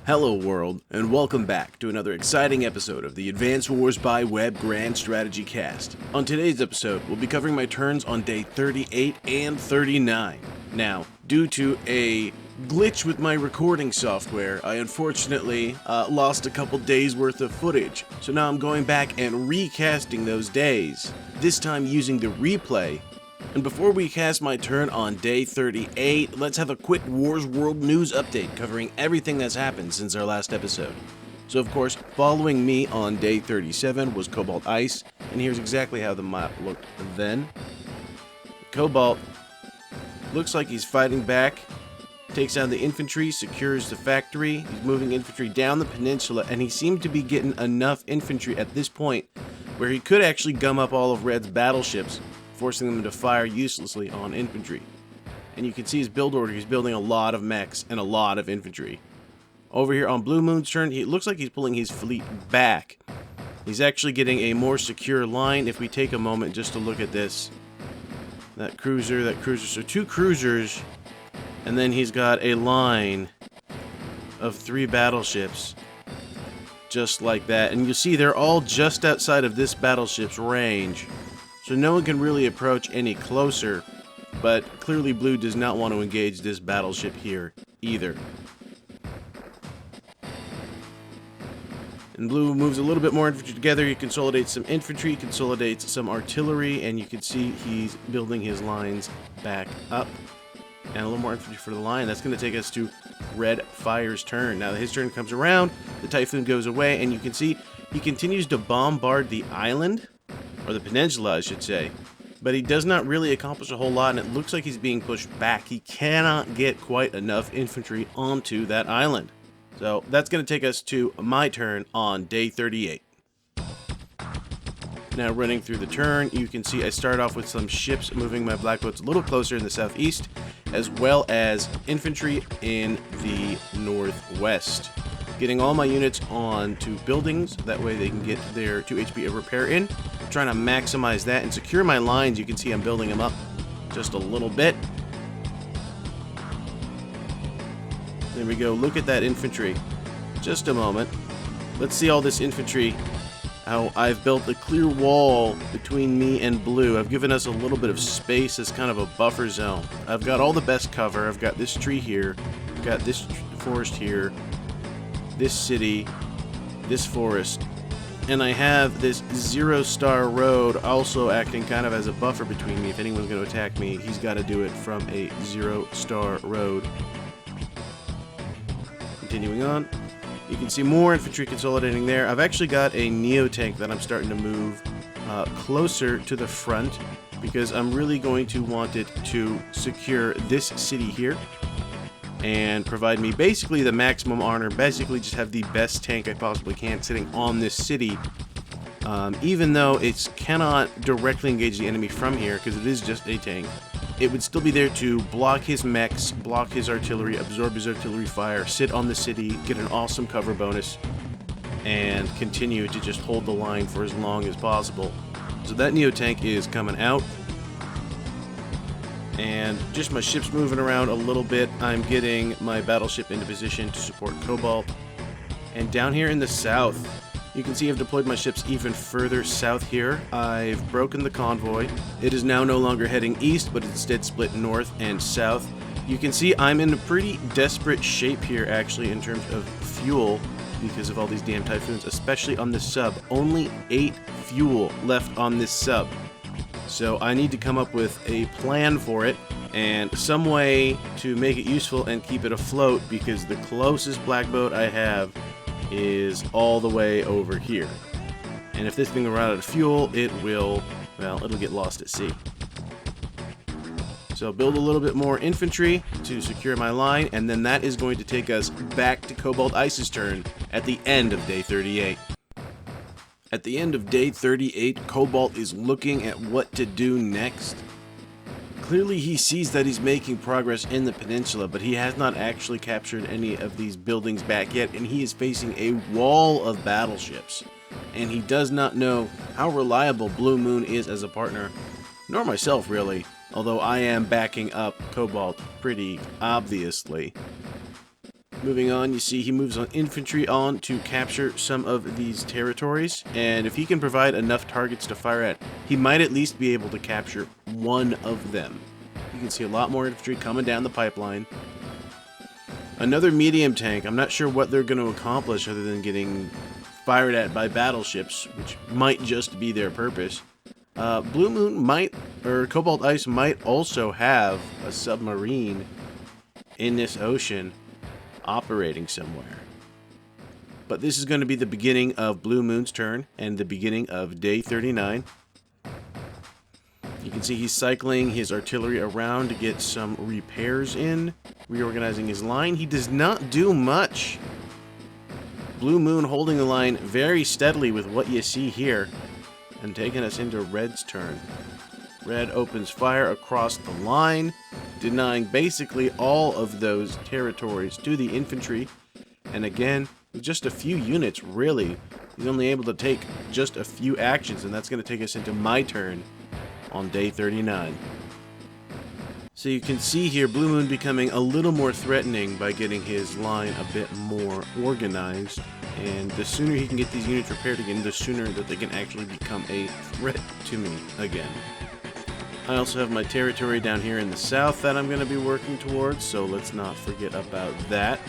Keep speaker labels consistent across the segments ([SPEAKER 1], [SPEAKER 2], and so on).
[SPEAKER 1] Hello world, and welcome back to another exciting episode of the Advanced Wars by Web Grand Strategy Cast. On today's episode, we'll be covering my turns on day 38 and 39. Now, due to a glitch with my recording software, I unfortunately lost a couple days worth of footage. So now I'm going back and recasting those days, this time using the replay. And before we cast my turn on day 38, let's have a quick Wars World news update covering everything that's happened since our last episode. So of course, following me on day 37 was Cobalt Ice, and here's exactly how the map looked then. Cobalt looks like he's fighting back, takes down the infantry, secures the factory, he's moving infantry down the peninsula, and he seemed to be getting enough infantry at this point where he could actually gum up all of Red's battleships, forcing them to fire uselessly on infantry. And you can see his build order, he's building a lot of mechs and a lot of infantry. Over here on Blue Moon's turn, it looks like he's pulling his fleet back. He's actually getting a more secure line. If we take a moment just to look at this. That cruiser, so 2 cruisers, and then he's got a line of 3 battleships. Just like that. And you see they're all just outside of this battleship's range. So no one can really approach any closer, but clearly Blue does not want to engage this battleship here either. And Blue moves a little bit more infantry together. He consolidates some infantry, consolidates some artillery, and you can see he's building his lines back up. And a little more infantry for the line. That's going to take us to Red Fire's turn. Now his turn comes around, the Typhoon goes away, and you can see he continues to bombard the island. Or the peninsula, I should say. But he does not really accomplish a whole lot, and it looks like he's being pushed back. He cannot get quite enough infantry onto that island. So that's going to take us to my turn on day 38. Now running through the turn, you can see I start off with some ships moving my black boats a little closer in the southeast, as well as infantry in the northwest. Getting all my units onto buildings, that way they can get their 2 HP of repair in. Trying to maximize that and secure my lines. You can see I'm building them up just a little bit. There we go. Look at that infantry. Just a moment. Let's see all this infantry. How I've built a clear wall between me and Blue. I've given us a little bit of space as kind of a buffer zone. I've got all the best cover. I've got this tree here. I've got this forest here. This city. This forest. And I have this 0-star road also acting kind of as a buffer between me. If anyone's going to attack me, he's got to do it from a 0-star road. Continuing on, you can see more infantry consolidating there. I've actually got a Neo tank that I'm starting to move closer to the front because I'm really going to want it to secure this city here and provide me basically the maximum honor, basically just have the best tank I possibly can sitting on this city. Even though it cannot directly engage the enemy from here, because it is just a tank, it would still be there to block his mechs, block his artillery, absorb his artillery fire, sit on the city, get an awesome cover bonus, and continue to just hold the line for as long as possible. So that Neo tank is coming out. And just my ships moving around a little bit. I'm getting my battleship into position to support Cobalt. And down here in the south, you can see I've deployed my ships even further south here. I've broken the convoy. It is now no longer heading east, but instead split north and south. You can see I'm in a pretty desperate shape here, actually, in terms of fuel, because of all these damn Typhoons, especially on this sub. Only 8 fuel left on this sub. So I need to come up with a plan for it and some way to make it useful and keep it afloat, because the closest black boat I have is all the way over here. And if this thing will run out of fuel, it will, well, it'll get lost at sea. So build a little bit more infantry to secure my line, and then that is going to take us back to Cobalt Ice's turn at the end of day 38. At the end of day 38, Cobalt is looking at what to do next. Clearly he sees that he's making progress in the peninsula, but he has not actually captured any of these buildings back yet, and he is facing a wall of battleships. And he does not know how reliable Blue Moon is as a partner, nor myself really, although I am backing up Cobalt pretty obviously. Moving on, you see he moves on infantry on to capture some of these territories, and if he can provide enough targets to fire at, he might at least be able to capture one of them. You can see a lot more infantry coming down the pipeline. Another medium tank. I'm not sure what they're going to accomplish other than getting fired at by battleships, which might just be their purpose. Blue Moon might, or Cobalt Ice might also have a submarine in this ocean operating somewhere. But this is going to be the beginning of Blue Moon's turn and the beginning of day 39. You can see he's cycling his artillery around to get some repairs in, reorganizing his line. He does not do much. Blue Moon holding the line very steadily with what you see here and taking us into Red's turn. Red opens fire across the line, denying basically all of those territories to the infantry. And again, with just a few units, really, he's only able to take just a few actions, and that's going to take us into my turn on day 39. So you can see here Blue Moon becoming a little more threatening by getting his line a bit more organized. And the sooner he can get these units repaired again, the sooner that they can actually become a threat to me again. I also have my territory down here in the south that I'm going to be working towards, so let's not forget about that.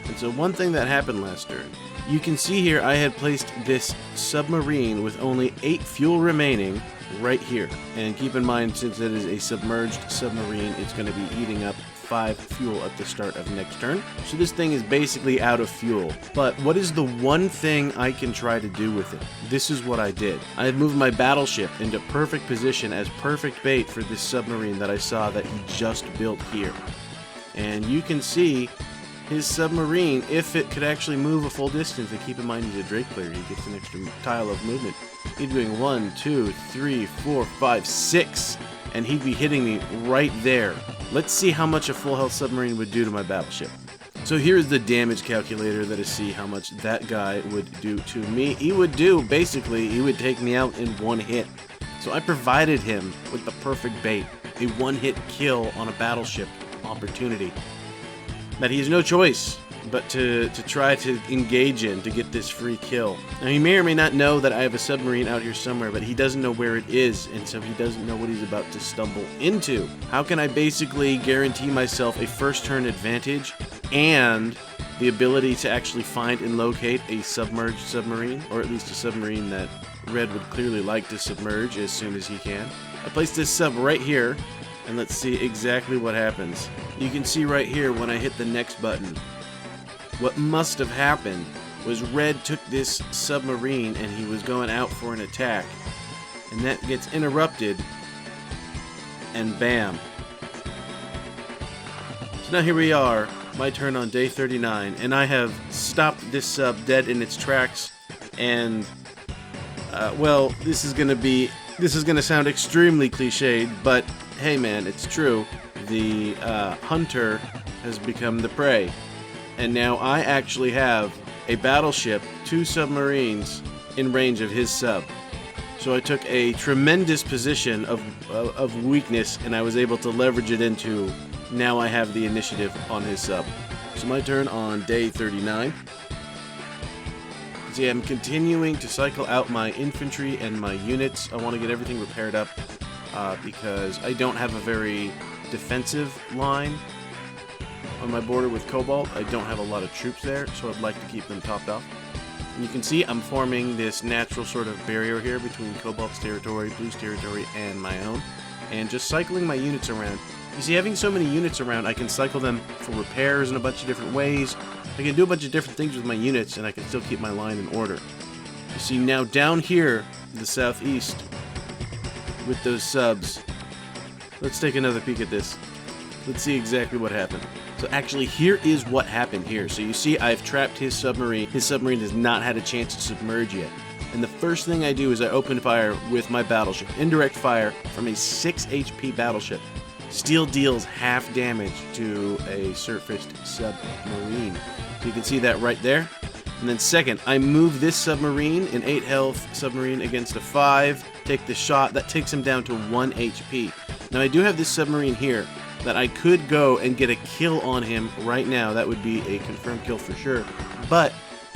[SPEAKER 1] And so one thing that happened last turn, you can see here I had placed this submarine with only 8 fuel remaining right here. And keep in mind, since it is a submerged submarine, it's going to be eating up 5 fuel at the start of next turn. So this thing is basically out of fuel. But what is the one thing I can try to do with it? This is what I did. I had moved my battleship into perfect position as perfect bait for this submarine that I saw that he just built here. And you can see his submarine, if it could actually move a full distance, and keep in mind he's a Drake player, he gets an extra tile of movement. He'd be doing 1, 2, 3, 4, 5, 6, and he'd be hitting me right there. Let's see how much a full health submarine would do to my battleship. So here's the damage calculator to see how much that guy would do to me. He would take me out in one hit. So I provided him with the perfect bait, a one-hit kill on a battleship opportunity that he has no choice but to try to engage in to get this free kill. Now he may or may not know that I have a submarine out here somewhere, but he doesn't know where it is, and so he doesn't know what he's about to stumble into. How can I basically guarantee myself a first turn advantage and the ability to actually find and locate a submerged submarine, or at least a submarine that Red would clearly like to submerge as soon as he can? I placed this sub right here, and let's see exactly what happens. You can see right here when I hit the next button, what must have happened was Red took this submarine and he was going out for an attack, and that gets interrupted, and bam. So now here we are, my turn on day 39, and I have stopped this sub dead in its tracks, and well, this is gonna sound extremely cliched, but hey man, it's true. The hunter has become the prey. And now I actually have a battleship, 2 submarines in range of his sub. So I took a tremendous position of weakness, and I was able to leverage it into, now I have the initiative on his sub. So my turn on day 39. See, I'm continuing to cycle out my infantry and my units. I want to get everything repaired up because I don't have a very defensive line on my border with Cobalt. I don't have a lot of troops there, so I'd like to keep them topped off. And you can see I'm forming this natural sort of barrier here between Cobalt's territory, Blue's territory, and my own, and just cycling my units around. You see, having so many units around, I can cycle them for repairs in a bunch of different ways. I can do a bunch of different things with my units, and I can still keep my line in order. You see, now down here in the southeast, with those subs, let's take another peek at this. Let's see exactly what happened. So actually, here is what happened here. So you see, I've trapped his submarine. His submarine has not had a chance to submerge yet. And the first thing I do is I open fire with my battleship. Indirect fire from a 6 HP battleship. Still deals half damage to a surfaced submarine. So you can see that right there. And then second, I move this submarine, an 8 health submarine against a 5. Take the shot. That takes him down to 1 HP. Now I do have this submarine here, that I could go and get a kill on him right now. That would be a confirmed kill for sure. But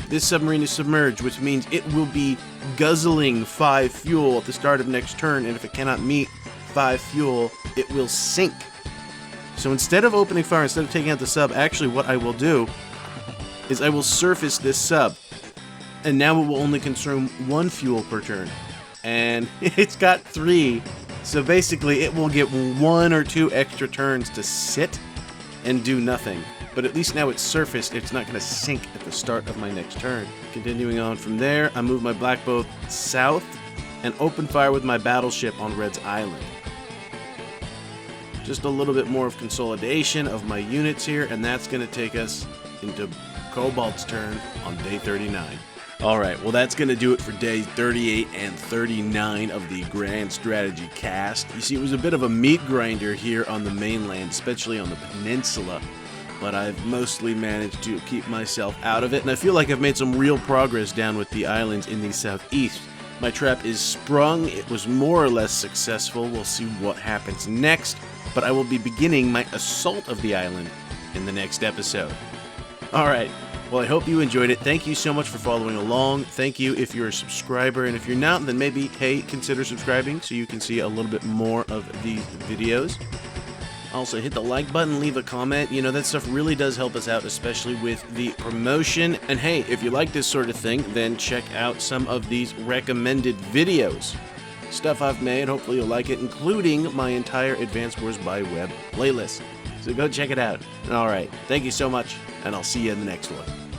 [SPEAKER 1] this submarine is submerged, which means it will be guzzling 5 fuel at the start of next turn, and if it cannot meet 5 fuel, it will sink. So instead of opening fire, instead of taking out the sub, actually what I will do is I will surface this sub, and now it will only consume 1 fuel per turn. And it's got 3, so basically it will get 1 or 2 extra turns to sit and do nothing. But at least now it's surfaced, it's not going to sink at the start of my next turn. Continuing on from there, I move my black boat south and open fire with my battleship on Red's island. Just a little bit more of consolidation of my units here, and that's going to take us into Cobalt's turn on day 39. Alright, well that's going to do it for days 38 and 39 of the Grand Strategy cast. You see, it was a bit of a meat grinder here on the mainland, especially on the peninsula, but I've mostly managed to keep myself out of it, and I feel like I've made some real progress down with the islands in the southeast. My trap is sprung, it was more or less successful, we'll see what happens next, but I will be beginning my assault of the island in the next episode. Alright, well I hope you enjoyed it. Thank you so much for following along. Thank you if you're a subscriber, and if you're not, then maybe, hey, consider subscribing so you can see a little bit more of these videos. Also, hit the like button, leave a comment. You know, that stuff really does help us out, especially with the promotion. And hey, if you like this sort of thing, then check out some of these recommended videos. Stuff I've made, hopefully you'll like it, including my entire Advanced Wars by Web playlist. So go check it out. Alright, thank you so much, and I'll see you in the next one.